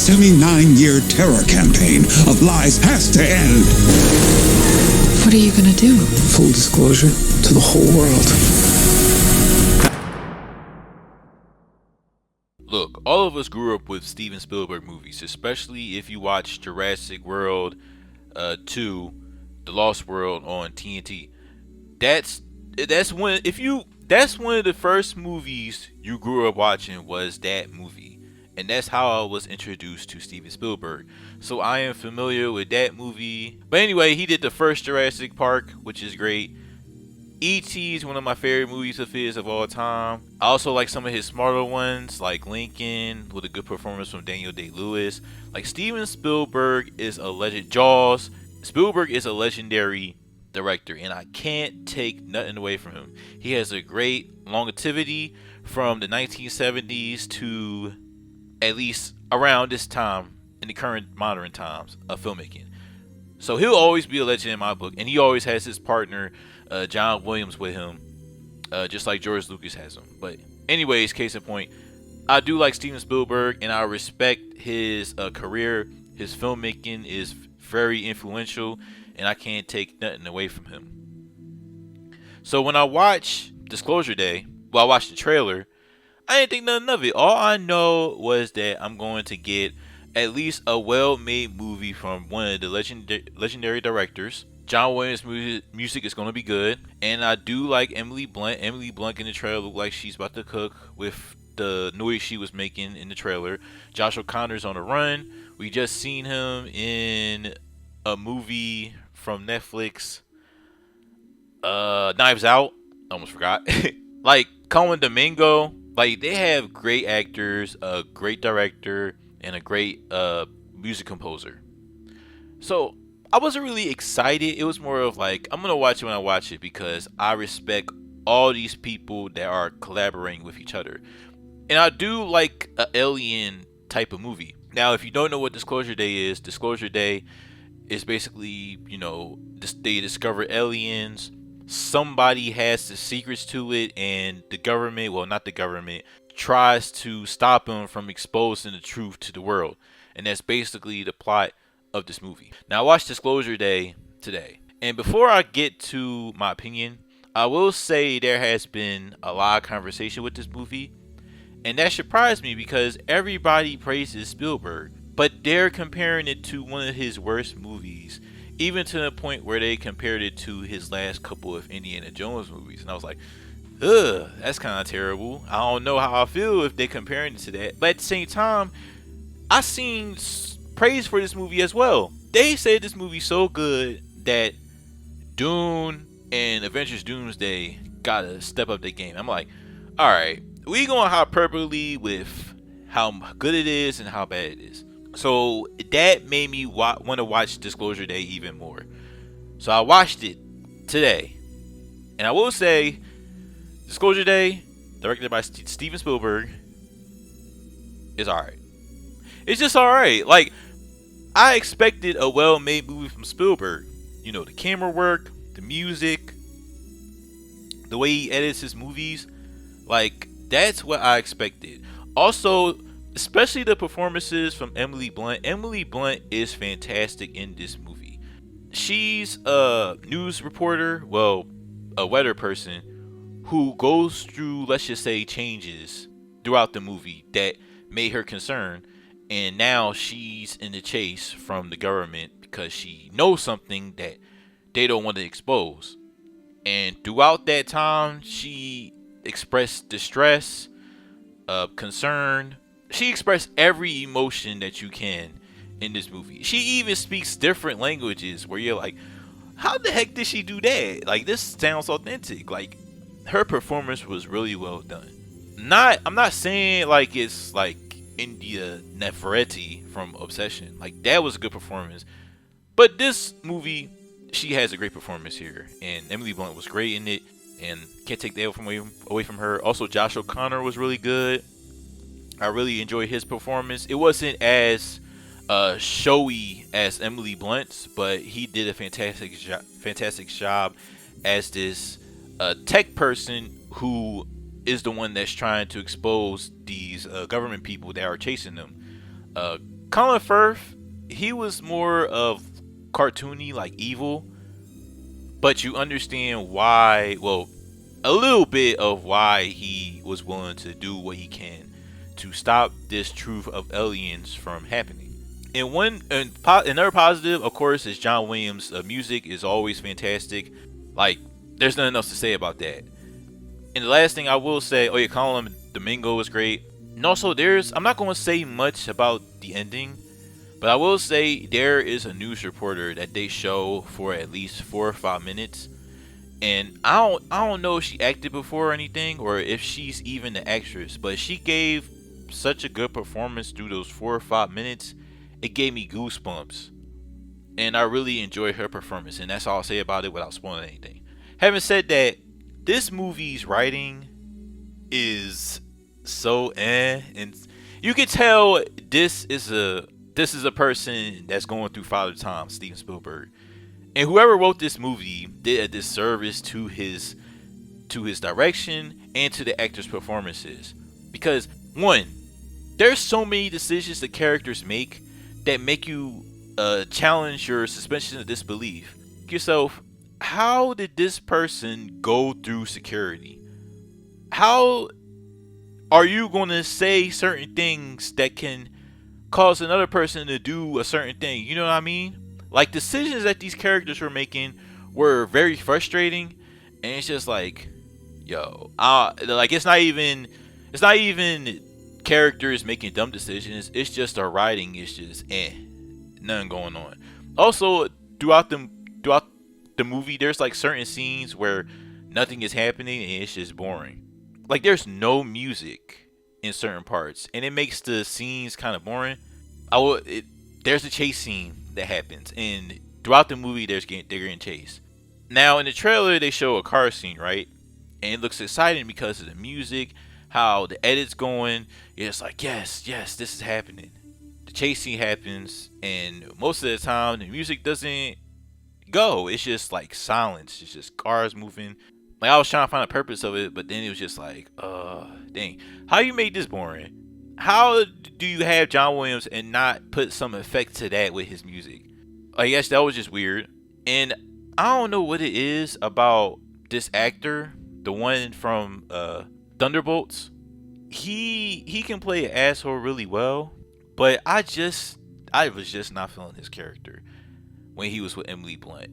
79-year terror campaign of lies has to end. What are you gonna do? Full disclosure to the whole world. Look, all of us grew up with Steven Spielberg movies, especially if you watch Jurassic World 2, The Lost World on TNT. That's one of the first movies you grew up watching was that movie. And that's how I was introduced to Steven Spielberg. So I am familiar with that movie. But anyway, he did the first Jurassic Park, which is great. E.T. is one of my favorite movies of his of all time. I also like some of his smarter ones, like Lincoln, with a good performance from Daniel Day-Lewis. Like Steven Spielberg is a legend. Jaws. Spielberg is a legendary director, and I can't take nothing away from him. He has a great longevity from the 1970s to at least around this time in the current modern times of filmmaking. So he'll always be a legend in my book, and he always has his partner John Williams with him, just like George Lucas has him. But anyways, case in point, I do like Steven Spielberg, and I respect his career. His filmmaking is very influential, and I can't take nothing away from him. So when I watch Disclosure Day, I watched the trailer, I didn't think nothing of it. All I know was that I'm going to get at least a well-made movie from one of the legendary directors. John Williams' music is going to be good, and I do like Emily Blunt. Emily Blunt in the trailer looked like she's about to cook with the noise she was making in the trailer. Josh O'Connor's on the run. We just seen him in a movie from Netflix, Knives Out. I almost forgot. Like Colin Domingo. Like, they have great actors, a great director, and a great music composer. So I wasn't really excited. It was more of like, I'm gonna watch it when I watch it because I respect all these people that are collaborating with each other. And I do like an alien type of movie. Now, if you don't know what Disclosure Day is basically, they discover aliens. Somebody has the secrets to it, and the government, well, not the government, tries to stop them from exposing the truth to the world. And that's basically the plot of this movie. Now, I watched Disclosure Day today, and before I get to my opinion, I will say there has been a lot of conversation with this movie, and that surprised me because everybody praises Spielberg, but they're comparing it to one of his worst movies, even to the point where they compared it to his last couple of Indiana Jones movies. And I was like, ugh, that's kind of terrible. I don't know how I feel if they're comparing it to that. But at the same time, I seen praise for this movie as well. They said this movie's so good that Dune and Avengers Doomsday gotta step up their game. I'm like, alright, we going hyperbole with how good it is and how bad it is. So that made me want to watch Disclosure Day even more. So I watched it today. And I will say, Disclosure Day, directed by Steven Spielberg, is alright. It's just alright. Like, I expected a well-made movie from Spielberg. The camera work, the music, the way he edits his movies. Like, that's what I expected. Also, especially the performances from Emily Blunt. Emily Blunt is fantastic in this movie. She's a news reporter, well, a weather person, who goes through, let's just say, changes throughout the movie that made her concerned. And now she's in the chase from the government because she knows something that they don't want to expose. And throughout that time, she expressed distress, concern. She expressed every emotion that you can in this movie. She even speaks different languages where you're like, how the heck did she do that? Like, this sounds authentic. Like, her performance was really well done. I'm not saying like it's like India Nefertiti from Obsession. Like, that was a good performance. But this movie, she has a great performance here. And Emily Blunt was great in it. And can't take that away from her. Also, Josh O'Connor was really good. I really enjoyed his performance. It wasn't as showy as Emily Blunt's, but he did a fantastic job as this tech person who is the one that's trying to expose these government people that are chasing them. Colin Firth, he was more of cartoony, like evil, but you understand why. Well, a little bit of why he was willing to do what he can to stop this truth of aliens from happening. Another positive, of course, is John Williams' music is always fantastic. Like, there's nothing else to say about that. And the last thing I will say, oh yeah, Colin Domingo is great. And also, I'm not going to say much about the ending, but I will say there is a news reporter that they show for at least 4 or 5 minutes. And I don't know if she acted before or anything, or if she's even the actress, but she gave such a good performance through those 4 or 5 minutes. It gave me goosebumps, and I really enjoyed her performance, and that's all I'll say about it without spoiling anything. Having said that, this movie's writing is so and you can tell this is a person that's going through father time, Steven Spielberg. And whoever wrote this movie did a disservice to his direction and to the actors' performances. Because one, there's so many decisions the characters make that make you challenge your suspension of disbelief. Ask yourself, how did this person go through security? How are you going to say certain things that can cause another person to do a certain thing? You know what I mean? Like, decisions that these characters were making were very frustrating, and it's just like, yo, like it's not even characters making dumb decisions. It's just our writing is just nothing going on. Also, throughout the movie, there's like certain scenes where nothing is happening and it's just boring. Like, there's no music in certain parts, and it makes the scenes kind of boring. There's a chase scene that happens, and throughout the movie, they're getting chased. Now, in the trailer, they show a car scene, right? And it looks exciting because of the music, how the edit's going. It's like, yes, this is happening. The chase scene happens, and most of the time, the music doesn't go. It's just like silence. It's just cars moving. Like, I was trying to find a purpose of it, but then it was just like, dang, how you made this boring? How do you have John Williams and not put some effect to that with his music? I guess that was just weird. And I don't know what it is about this actor, the one from Thunderbolts. He can play an asshole really well, but I was just not feeling his character when he was with Emily Blunt.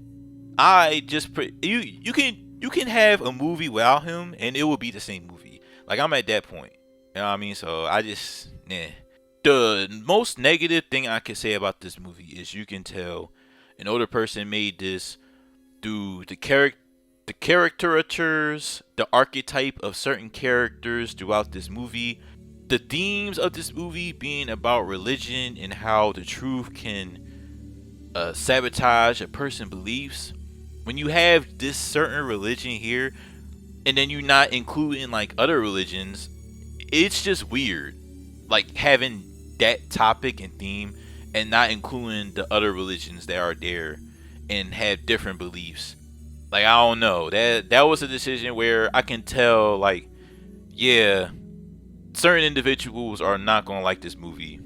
You can have a movie without him and it will be the same movie. Like, I'm at that point. You know what I mean? So The most negative thing I can say about this movie is you can tell an older person made this through the caricatures, the archetype of certain characters throughout this movie, the themes of this movie being about religion and how the truth can sabotage a person's beliefs. When you have this certain religion here, and then you're not including like other religions, it's just weird. Like, having that topic and theme and not including the other religions that are there and have different beliefs. Like, I don't know. That was a decision where I can tell, like, yeah, certain individuals are not gonna like this movie.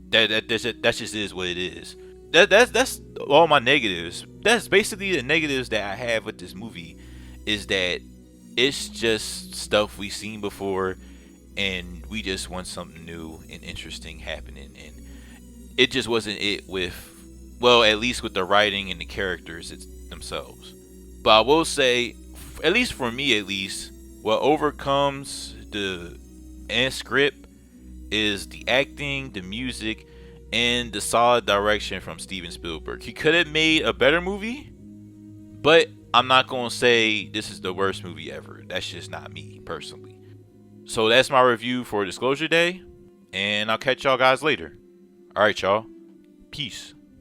That just is what it is. That's all my negatives. That's basically the negatives that I have with this movie, is that it's just stuff we've seen before, and we just want something new and interesting happening, and it just wasn't it with, well, at least with the writing and the characters themselves. But I will say, at least for me, what overcomes the script is the acting, the music, and the solid direction from Steven Spielberg. He could have made a better movie, but I'm not going to say this is the worst movie ever. That's just not me, personally. So that's my review for Disclosure Day, and I'll catch y'all guys later. Alright, y'all. Peace.